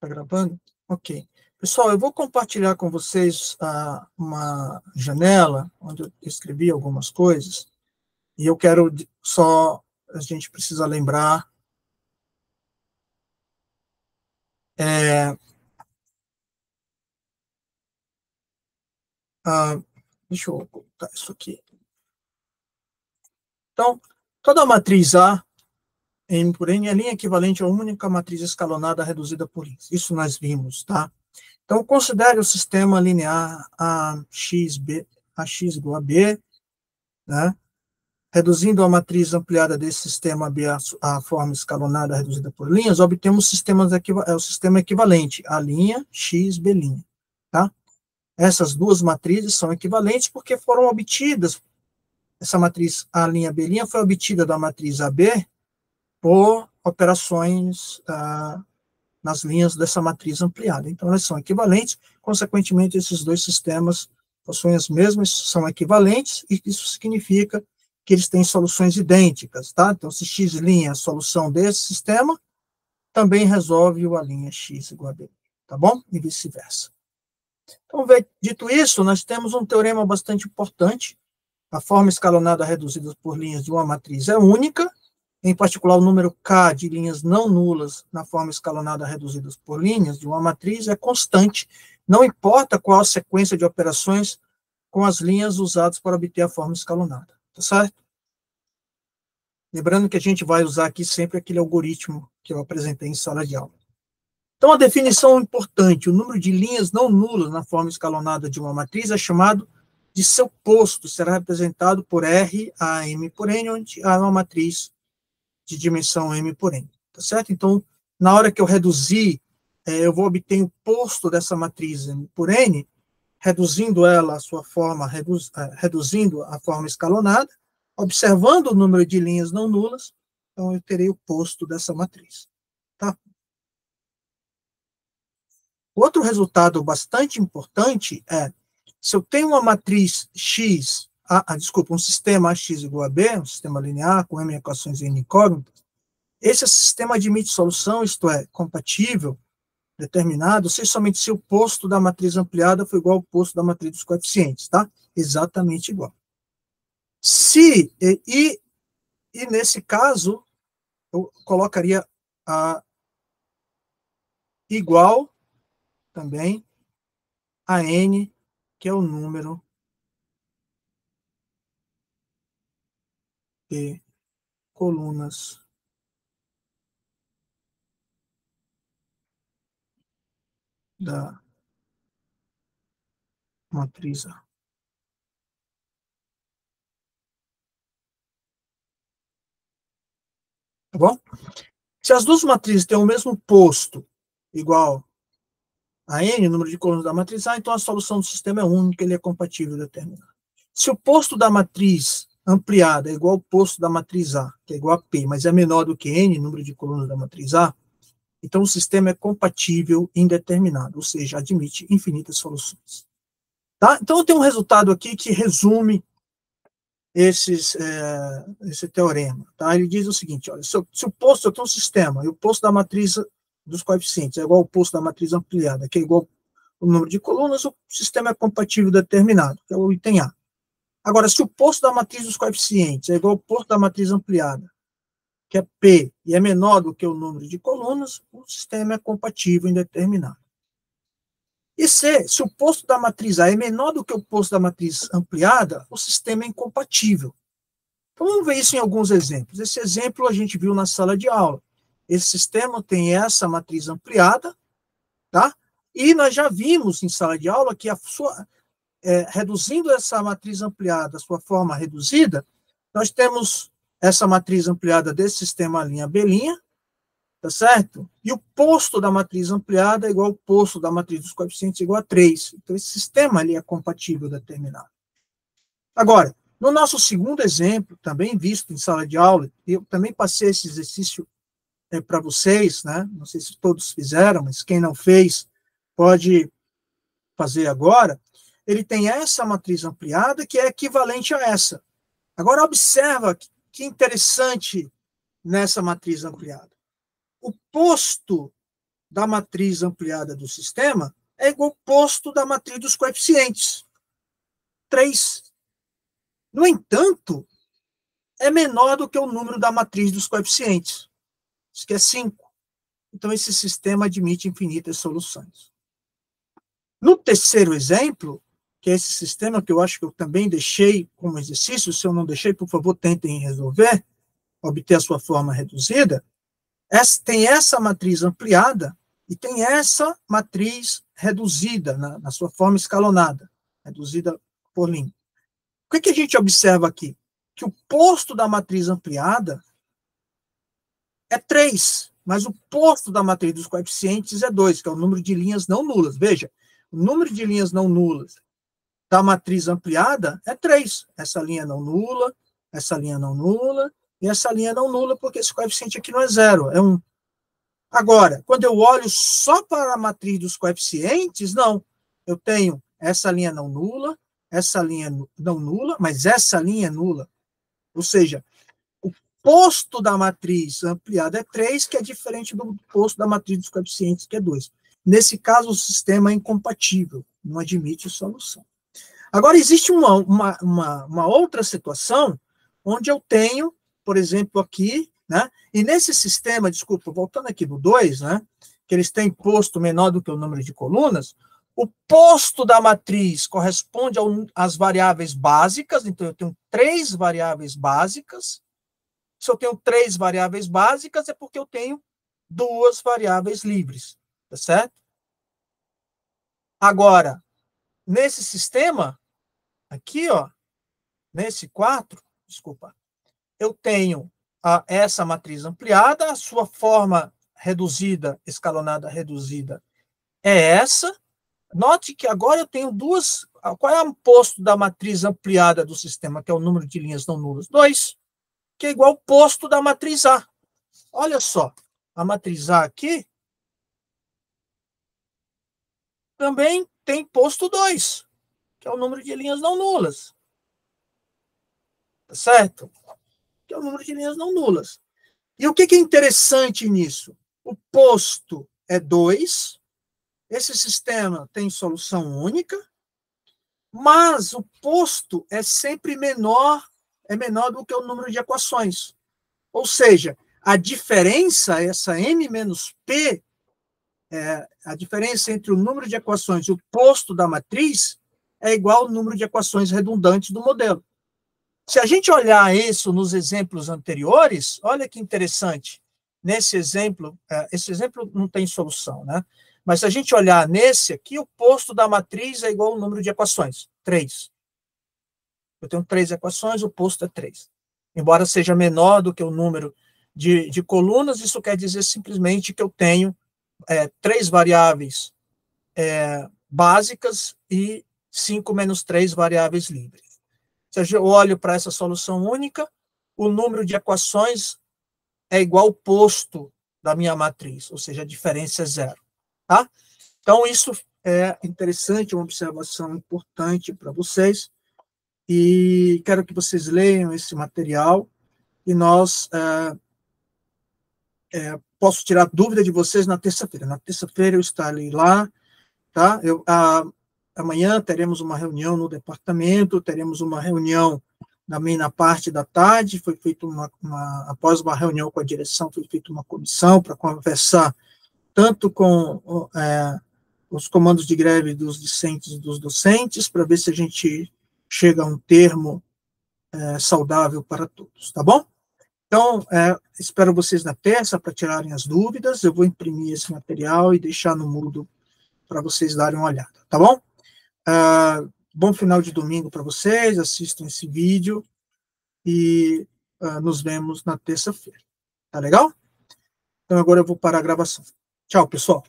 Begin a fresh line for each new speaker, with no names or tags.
Está gravando? Ok. Pessoal, eu vou compartilhar com vocês uma janela onde eu escrevi algumas coisas e eu quero só, a gente precisa lembrar, deixa eu botar isso aqui. Então, toda matriz A, M por N, é linha equivalente a uma única matriz escalonada reduzida por linhas. Isso nós vimos, tá? Então, considere o sistema linear AX igual a B, né? Reduzindo a matriz ampliada desse sistema B à forma escalonada reduzida por linhas, obtemos o sistema equivalente, A', X, B'. Tá? Essas duas matrizes são equivalentes porque foram obtidas, essa matriz A', B' foi obtida da matriz AB por operações nas linhas dessa matriz ampliada. Então, elas são equivalentes, consequentemente, esses dois sistemas possuem as mesmas, são equivalentes, e isso significa que eles têm soluções idênticas, tá? Então, se x' é a solução desse sistema, também resolve o A' x igual a B, tá bom? E vice-versa. Então, dito isso, nós temos um teorema bastante importante. A forma escalonada reduzida por linhas de uma matriz é única, em particular o número K de linhas não nulas na forma escalonada reduzida por linhas de uma matriz é constante, não importa qual a sequência de operações com as linhas usadas para obter a forma escalonada. Tá certo? Lembrando que a gente vai usar aqui sempre aquele algoritmo que eu apresentei em sala de aula. Então, a definição importante, o número de linhas não nulas na forma escalonada de uma matriz é chamado de seu posto, será representado por R a M por N, onde há uma matriz de dimensão M por N. Tá certo? Então, na hora que eu reduzir, eu vou obter o posto dessa matriz M por N, reduzindo ela a sua forma, reduzindo a forma escalonada, observando o número de linhas não nulas, então eu terei o posto dessa matriz. Tá? Outro resultado bastante importante é, se eu tenho uma matriz X, um sistema AX igual a B, um sistema linear com M equações e N incógnitas, esse sistema admite solução, isto é, compatível, determinado, se somente se o posto da matriz ampliada for igual ao posto da matriz dos coeficientes, tá? Exatamente igual. E nesse caso, eu colocaria igual também a N, que é o número de colunas da matriz A. Tá bom? Se as duas matrizes têm o mesmo posto, igual a N, o número de colunas da matriz A, então a solução do sistema é única, ele é compatível determinado. Se o posto da matriz ampliada é igual ao posto da matriz A, que é igual a P, mas é menor do que N, número de colunas da matriz A, então o sistema é compatível indeterminado, ou seja, admite infinitas soluções. Tá? Então eu tenho um resultado aqui que resume esse teorema. Tá? Ele diz o seguinte, olha, se o posto, eu tenho um sistema, e o posto da matriz dos coeficientes é igual ao posto da matriz ampliada, que é igual ao número de colunas, o sistema é compatível determinado, que é o item A. Agora, se o posto da matriz dos coeficientes é igual ao posto da matriz ampliada, que é P, e é menor do que o número de colunas, o sistema é compatível indeterminado. E se o posto da matriz A é menor do que o posto da matriz ampliada, o sistema é incompatível. Então, vamos ver isso em alguns exemplos. Esse exemplo a gente viu na sala de aula. Esse sistema tem essa matriz ampliada, tá? E nós já vimos em sala de aula que reduzindo essa matriz ampliada, a sua forma reduzida, nós temos essa matriz ampliada desse sistema A', B', tá certo? E o posto da matriz ampliada é igual ao posto da matriz dos coeficientes igual a 3. Então, esse sistema ali é compatível determinado. Agora, no nosso segundo exemplo, também visto em sala de aula, eu também passei esse exercício para vocês, né? Não sei se todos fizeram, mas quem não fez pode fazer agora. Ele tem essa matriz ampliada que é equivalente a essa. Agora, observa que interessante nessa matriz ampliada. O posto da matriz ampliada do sistema é igual ao posto da matriz dos coeficientes. 3. No entanto, é menor do que o número da matriz dos coeficientes. Isso que é 5. Então, esse sistema admite infinitas soluções. No terceiro exemplo, que é esse sistema que eu acho que eu também deixei como exercício, se eu não deixei, por favor, tentem resolver, obter a sua forma reduzida, tem essa matriz ampliada e tem essa matriz reduzida, na sua forma escalonada, reduzida por linha. O que a gente observa aqui? Que o posto da matriz ampliada é 3, mas o posto da matriz dos coeficientes é 2, que é o número de linhas não nulas. Veja, o número de linhas não nulas da matriz ampliada é 3. Essa linha não nula, essa linha não nula, e essa linha não nula, porque esse coeficiente aqui não é 0, é 1. Agora, quando eu olho só para a matriz dos coeficientes, não. Eu tenho essa linha não nula, essa linha não nula, mas essa linha é nula. Ou seja, o posto da matriz ampliada é 3, que é diferente do posto da matriz dos coeficientes, que é 2. Nesse caso, o sistema é incompatível, não admite solução. Agora, existe uma outra situação onde eu tenho, por exemplo, aqui, né? E nesse sistema, desculpa, voltando aqui do 2, né? Que eles têm posto menor do que o número de colunas, o posto da matriz corresponde às variáveis básicas, então eu tenho 3 variáveis básicas. Se eu tenho 3 variáveis básicas, é porque eu tenho 2 variáveis livres, tá certo? Agora, nesse sistema, aqui, ó, nesse 4, desculpa, eu tenho essa matriz ampliada, a sua forma reduzida, escalonada reduzida, é essa. Note que agora eu tenho 2. Qual é o posto da matriz ampliada do sistema, que é o número de linhas não nulas? 2, que é igual ao posto da matriz A. Olha só, a matriz A aqui também tem posto 2, que é o número de linhas não nulas. Tá certo? Que é o número de linhas não nulas. E o que é interessante nisso? O posto é 2, esse sistema tem solução única, mas o posto é sempre menor do que o número de equações. Ou seja, a diferença, essa m menos p, a diferença entre o número de equações e o posto da matriz é igual ao número de equações redundantes do modelo. Se a gente olhar isso nos exemplos anteriores, olha que interessante. Nesse exemplo, esse exemplo não tem solução, né? Mas se a gente olhar nesse aqui, o posto da matriz é igual ao número de equações, 3. Eu tenho 3 equações, o posto é 3. Embora seja menor do que o número de colunas, isso quer dizer simplesmente que eu tenho 3 variáveis básicas e 5 menos 3 variáveis livres. Se eu olho para essa solução única, o número de equações é igual ao posto da minha matriz, ou seja, a diferença é 0. Tá? Então, isso é interessante, uma observação importante para vocês, e quero que vocês leiam esse material, e nós posso tirar dúvida de vocês na terça-feira. Na terça-feira eu estarei lá, tá? Amanhã teremos uma reunião no departamento, teremos uma reunião também na parte da tarde, foi feita após uma reunião com a direção, foi feita uma comissão para conversar tanto com os comandos de greve dos discentes e dos docentes, para ver se a gente chega a um termo saudável para todos, tá bom? Então, espero vocês na terça para tirarem as dúvidas, eu vou imprimir esse material e deixar no Moodle para vocês darem uma olhada, tá bom? Bom final de domingo para vocês, assistam esse vídeo e nos vemos na terça-feira. Tá legal? Então agora eu vou parar a gravação. Tchau, pessoal.